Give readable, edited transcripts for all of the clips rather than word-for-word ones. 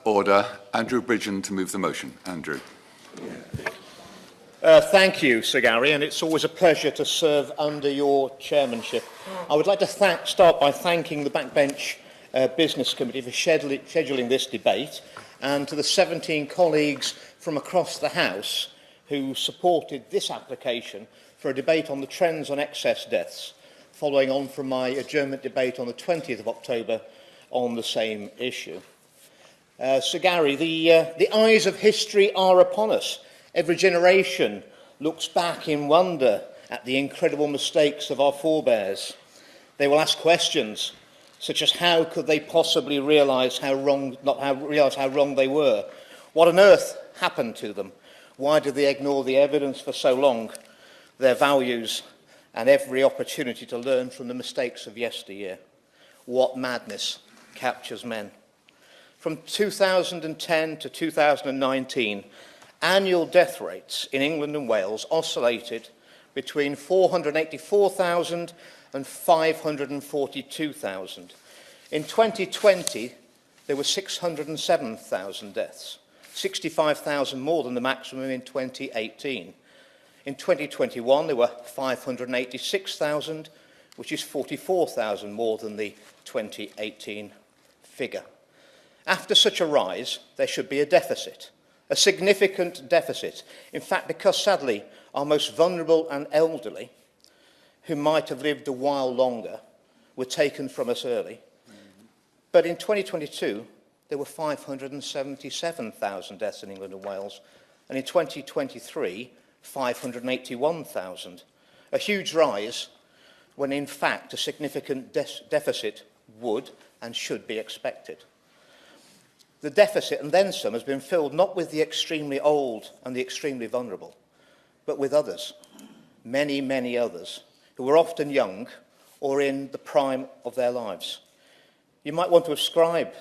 Order. Andrew Bridgen to move the motion. Andrew. Thank you, Sir Gary, and it's always a pleasure to serve under your chairmanship. I would like to start by thanking the Backbench Business Committee for scheduling this debate, and to the 17 colleagues from across the House who supported this application for a debate on the trends on excess deaths, following on from my adjournment debate on the 20th of October on the same issue. Sir Gary, the eyes of history are upon us. Every generation looks back in wonder at the incredible mistakes of our forebears. They will ask questions such as how could they possibly realise how wrong they were? What on earth happened to them? Why did they ignore the evidence for so long? Their values and every opportunity to learn from the mistakes of yesteryear. What madness captures men? From 2010 to 2019, annual death rates in England and Wales oscillated between 484,000 and 542,000. In 2020, there were 607,000 deaths, 65,000 more than the maximum in 2018. In 2021, there were 586,000, which is 44,000 more than the 2018 figure. After such a rise, there should be a deficit, a significant deficit. In fact, because sadly, our most vulnerable and elderly, who might have lived a while longer, were taken from us early. But in 2022, there were 577,000 deaths in England and Wales, and in 2023, 581,000. A huge rise when, in fact, a significant deficit would and should be expected. The deficit, and then some, has been filled not with the extremely old and the extremely vulnerable, but with others, many, many others, who were often young or in the prime of their lives. You might want to ascribe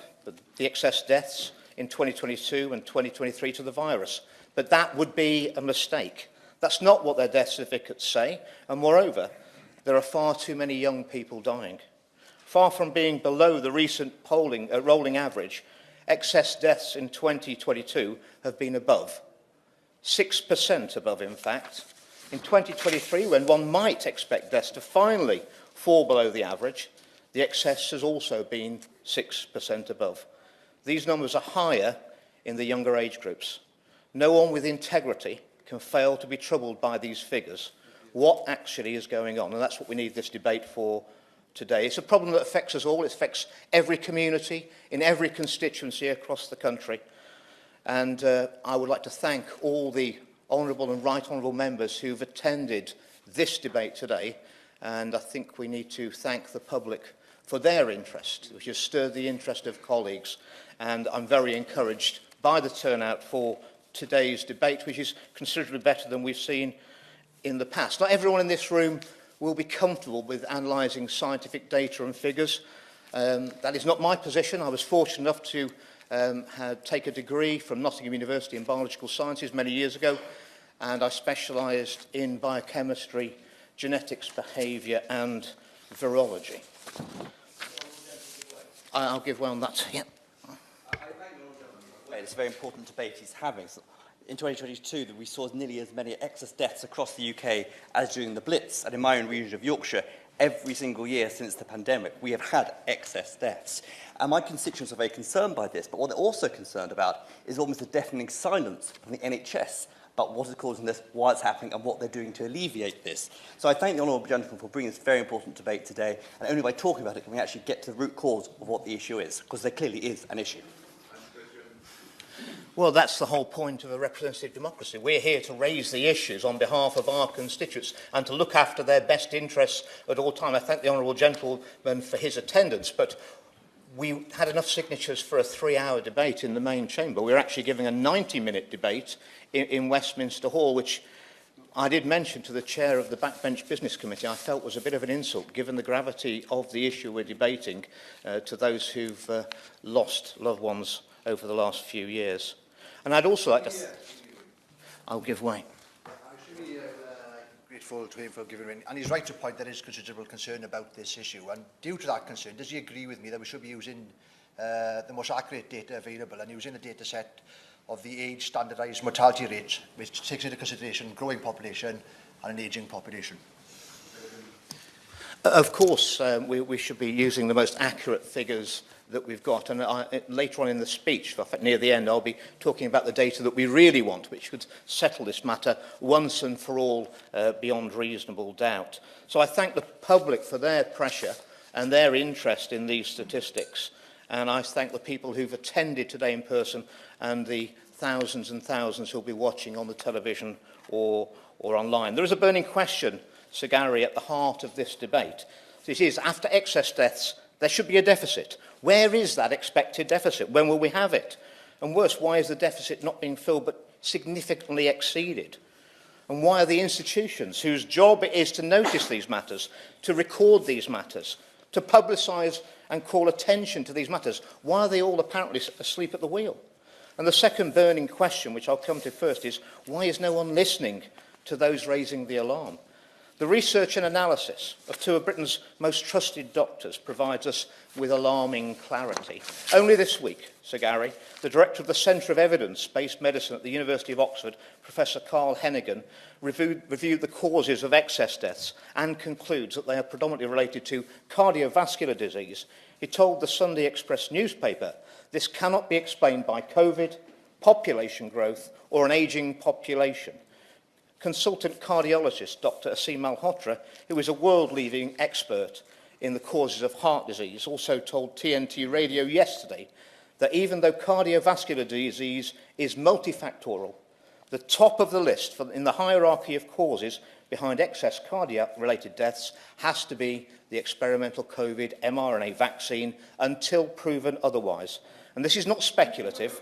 the excess deaths in 2022 and 2023 to the virus, but that would be a mistake. That's not what their death certificates say, and moreover, there are far too many young people dying. Far from being below the recent rolling average, excess deaths in 2022 have been above, 6% above, in fact. In 2023, when one might expect deaths to finally fall below the average, the excess has also been 6% above. These numbers are higher in the younger age groups. No one with integrity can fail to be troubled by these figures. What actually is going on? And that's what we need this debate for today. It's a problem that affects us all. It affects every community, in every constituency across the country. And I would like to thank all the honourable and right honourable members who've attended this debate today. And I think we need to thank the public for their interest, which has stirred the interest of colleagues. And I'm very encouraged by the turnout for today's debate, which is considerably better than we've seen in the past. Not everyone in this room will be comfortable with analysing scientific data and figures. That is not my position. I was fortunate enough to take a degree from Nottingham University in biological sciences many years ago, and I specialised in biochemistry, genetics, behaviour and virology. I'll give way on that. Yeah. It's a very important debate he's having. In 2022, we saw nearly as many excess deaths across the UK as during the Blitz. And in my own region of Yorkshire, every single year since the pandemic, we have had excess deaths. And my constituents are very concerned by this, but what they're also concerned about is almost a deafening silence from the NHS about what is causing this, why it's happening, and what they're doing to alleviate this. So I thank the honourable gentleman for bringing this very important debate today, and only by talking about it can we actually get to the root cause of what the issue is, because there clearly is an issue. Well, that's the whole point of a representative democracy. We're here to raise the issues on behalf of our constituents and to look after their best interests at all times. I thank the honourable gentleman for his attendance, but we had enough signatures for a 3-hour debate in the main chamber. We're actually giving a 90-minute debate in Westminster Hall, which I did mention to the chair of the Backbench Business Committee. I felt was a bit of an insult, given the gravity of the issue we're debating, to those who've lost loved ones over the last few years. And I'd also like to... I'll give way. I'm extremely grateful to him for giving in. And he's right to point there is considerable concern about this issue. And due to that concern, does he agree with me that we should be using the most accurate data available and using a data set of the age standardised mortality rates, which takes into consideration growing population and an ageing population. Of course, we should be using the most accurate figures that we've got. And later on in the speech, in fact, near the end, I'll be talking about the data that we really want, which could settle this matter once and for all beyond reasonable doubt. So I thank the public for their pressure and their interest in these statistics. And I thank the people who've attended today in person and the thousands and thousands who'll be watching on the television or online. There is a burning question, Sir Gary, at the heart of this debate. It is, after excess deaths, there should be a deficit. Where is that expected deficit? When will we have it? And worse, why is the deficit not being filled but significantly exceeded? And why are the institutions whose job it is to notice these matters, to record these matters, to publicise and call attention to these matters, why are they all apparently asleep at the wheel? And the second burning question, which I'll come to first, is why is no one listening to those raising the alarm? The research and analysis of two of Britain's most trusted doctors provides us with alarming clarity. Only this week, Sir Gary, the director of the Centre of Evidence-Based Medicine at the University of Oxford, Professor Carl Hennigan, reviewed the causes of excess deaths and concludes that they are predominantly related to cardiovascular disease. He told the Sunday Express newspaper, this cannot be explained by COVID, population growth, or an ageing population. Consultant cardiologist Dr. Asim Malhotra, who is a world-leading expert in the causes of heart disease, also told TNT Radio yesterday that even though cardiovascular disease is multifactorial, the top of the list in the hierarchy of causes behind excess cardiac-related deaths has to be the experimental COVID mRNA vaccine until proven otherwise. And this is not speculative.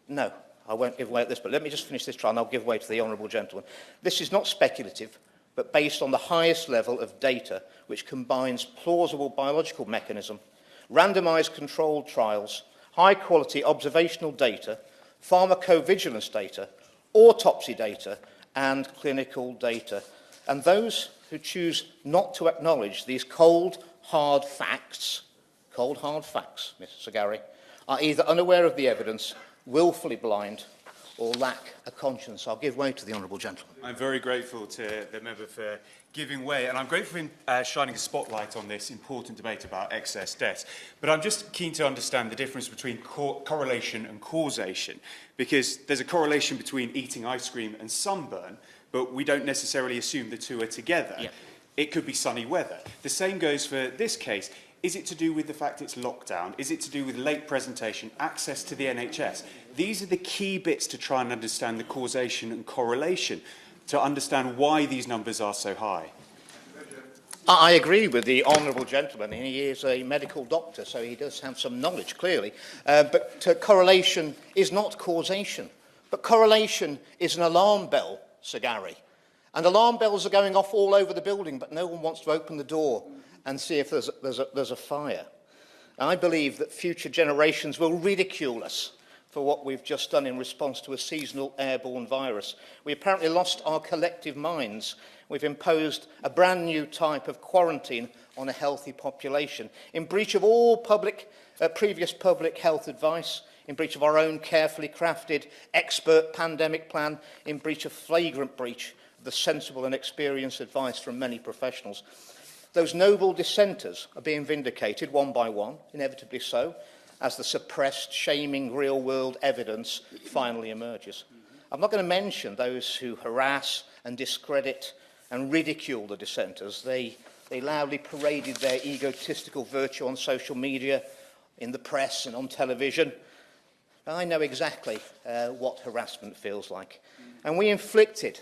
No. I won't give way at this, but let me just finish this trial and I'll give way to the honourable gentleman. This is not speculative, but based on the highest level of data, which combines plausible biological mechanism, randomised controlled trials, high-quality observational data, pharmacovigilance data, autopsy data, and clinical data. And those who choose not to acknowledge these cold, hard facts, Mr. Gary, are either unaware of the evidence, willfully blind, or lack a conscience. I'll give way to the honourable gentleman. I'm very grateful to the member for giving way, and I'm grateful for him shining a spotlight on this important debate about excess deaths. But I'm just keen to understand the difference between correlation and causation, because there's a correlation between eating ice cream and sunburn, but we don't necessarily assume the two are together. Yeah. It could be sunny weather. The same goes for this case. Is it to do with the fact it's lockdown? Is it to do with late presentation, access to the NHS? These are the key bits to try and understand the causation and correlation, to understand why these numbers are so high. I agree with the honourable gentleman. He is a medical doctor, so he does have some knowledge, clearly. But correlation is not causation. But correlation is an alarm bell, Sir Gary. And alarm bells are going off all over the building, but no one wants to open the door and see if there's a fire. I believe that future generations will ridicule us for what we've just done in response to a seasonal airborne virus. We apparently lost our collective minds. We've imposed a brand new type of quarantine on a healthy population, in breach of all previous public health advice, in breach of our own carefully crafted expert pandemic plan, in breach of flagrant breach of the sensible and experienced advice from many professionals. Those noble dissenters are being vindicated one by one, inevitably so, as the suppressed, shaming real-world evidence finally emerges. I'm not going to mention those who harass and discredit and ridicule the dissenters. They loudly paraded their egotistical virtue on social media, in the press and on television. I know exactly what harassment feels like. And we inflicted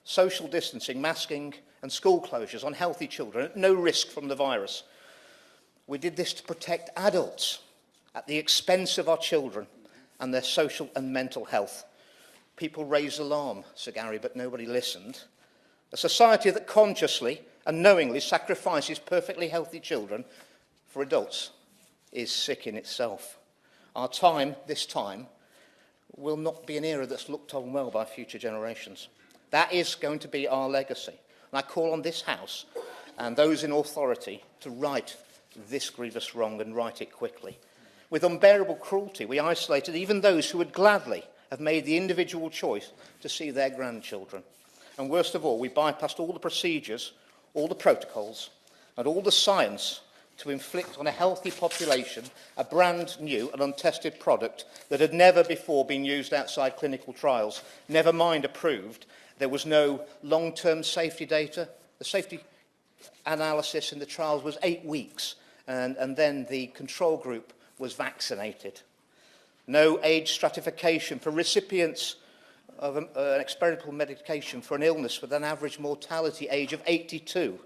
social distancing, masking, and school closures on healthy children at no risk from the virus. We did this to protect adults at the expense of our children and their social and mental health. People raised alarm, Sir Gary, but nobody listened. A society that consciously and knowingly sacrifices perfectly healthy children for adults is sick in itself. Our time, this time, will not be an era that's looked on well by future generations. That is going to be our legacy. And I call on this House and those in authority to right this grievous wrong and right it quickly. With unbearable cruelty, we isolated even those who would gladly have made the individual choice to see their grandchildren. And worst of all, we bypassed all the procedures, all the protocols, and all the science to inflict on a healthy population a brand new and untested product that had never before been used outside clinical trials, never mind approved. There was no long-term safety data. The safety analysis in the trials was 8 weeks, and then the control group was vaccinated. No age stratification for recipients of an experimental medication for an illness with an average mortality age of 82.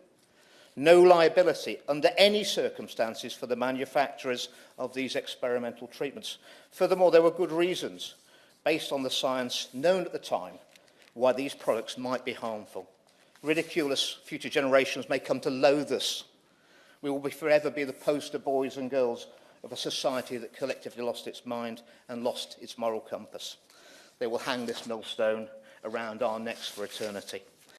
No liability under any circumstances for the manufacturers of these experimental treatments. Furthermore, there were good reasons, based on the science known at the time, why these products might be harmful. Ridiculous future generations may come to loathe us. We will forever be the poster boys and girls of a society that collectively lost its mind and lost its moral compass. They will hang this millstone around our necks for eternity.